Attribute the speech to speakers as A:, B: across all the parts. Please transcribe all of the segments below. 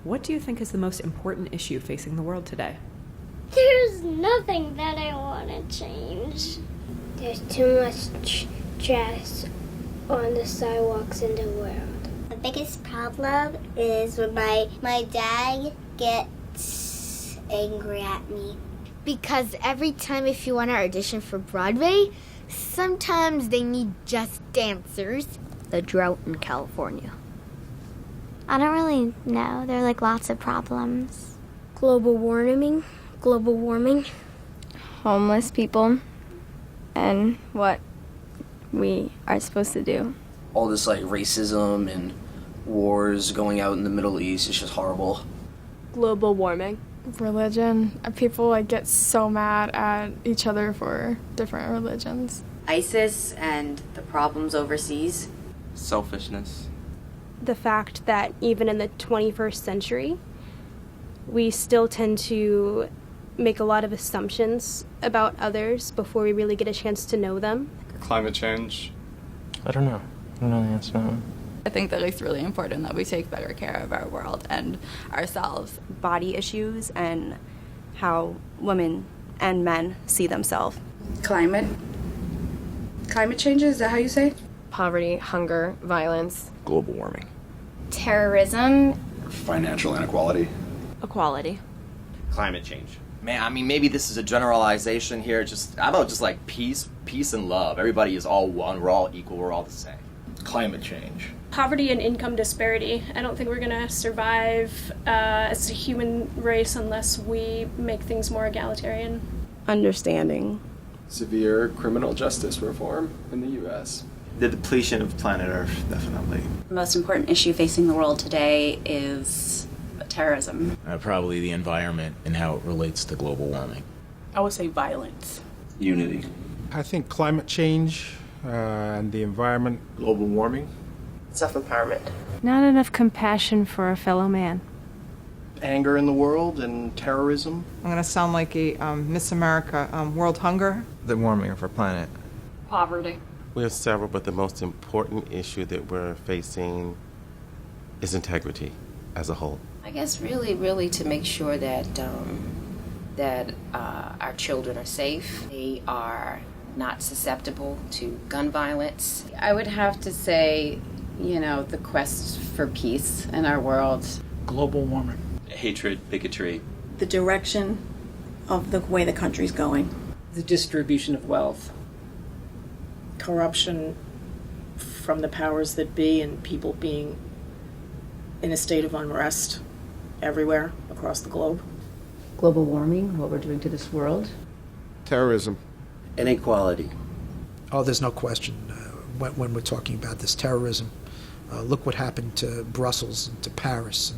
A: What do you think is the most important issue facing the world today?
B: There's nothing that I want to change. There's too much trash on the sidewalks in the world. The biggest problem is when my dad gets angry at me. Because every time if you want to audition for Broadway, sometimes they need just dancers. The drought in California. I don't really know. There are like lots of problems. Global warming. Homeless people. And what we are supposed to do.
C: All this like racism and wars going out in the Middle East is just horrible.
D: Global warming.
E: Religion. People like get so mad at each other for different religions.
F: ISIS and the problems overseas.
G: Selfishness.
D: The fact that even in the 21st century, we still tend to make a lot of assumptions about others before we really get a chance to know them.
H: Climate change.
G: I don't know the answer to that one.
I: I think that it's really important that we take better care of our world and ourselves.
J: Body issues and how women and men see themselves.
K: Climate change, is that how you say it?
E: Poverty, hunger, violence.
G: Global warming.
F: Terrorism.
H: Financial inequality.
A: Equality.
L: Climate change. Man, I mean, maybe this is a generalization here. How about just like peace and love? Everybody is all one. We're all equal. We're all the same.
H: Climate change.
D: Poverty and income disparity. I don't think we're going to survive as a human race unless we make things more egalitarian.
J: Understanding.
H: Severe criminal justice reform in the U.S.
G: The depletion of planet Earth, definitely.
F: The most important issue facing the world today is terrorism.
M: Probably the environment and how it relates to global warming.
K: I would say violence.
G: Unity.
N: I think climate change and the environment.
G: Global warming.
L: Self-empowerment.
A: Not enough compassion for a fellow man.
C: Anger in the world and terrorism.
K: I'm going to sound like a Miss America. World hunger.
G: The warming of our planet.
D: Poverty.
O: We have several, but the most important issue that we're facing is integrity as a whole.
F: I guess really to make sure that our children are safe. They are not susceptible to gun violence.
K: I would have to say, the quest for peace in our world.
G: Global warming.
L: Hatred, bigotry.
K: The direction of the way the country's going.
C: The distribution of wealth.
K: Corruption from the powers that be and people being in a state of unrest everywhere across the globe.
F: Global warming, what we're doing to this world.
N: Terrorism.
L: Inequality.
C: Oh, there's no question when we're talking about this terrorism. Look what happened to Brussels and to Paris.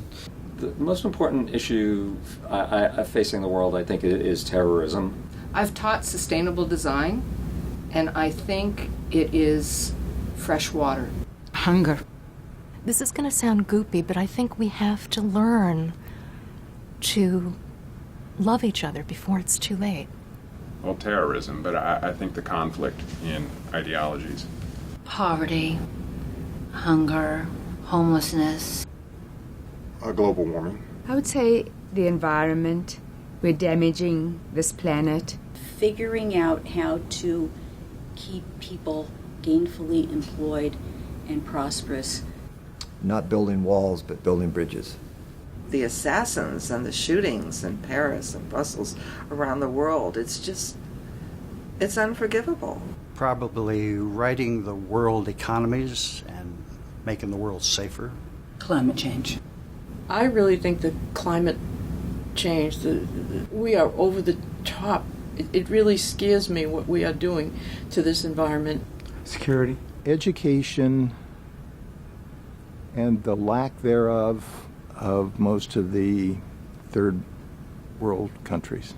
H: The most important issue facing the world, I think, is terrorism.
K: I've taught sustainable design, and I think it is fresh water.
A: Hunger. This is going to sound goopy, but I think we have to learn to love each other before it's too late.
H: Well, terrorism, but I think the conflict in ideologies.
F: Poverty, hunger, homelessness.
H: Global warming.
I: I would say the environment. We're damaging this planet.
K: Figuring out how to keep people gainfully employed and prosperous.
P: Not building walls, but building bridges.
Q: The assassins and the shootings in Paris and Brussels around the world, it's unforgivable.
C: Probably righting the world economies and making the world safer.
K: Climate change. I really think that climate change, we are over the top. It really scares me what we are doing to this environment.
G: Security.
N: Education and the lack thereof of most of the third world countries.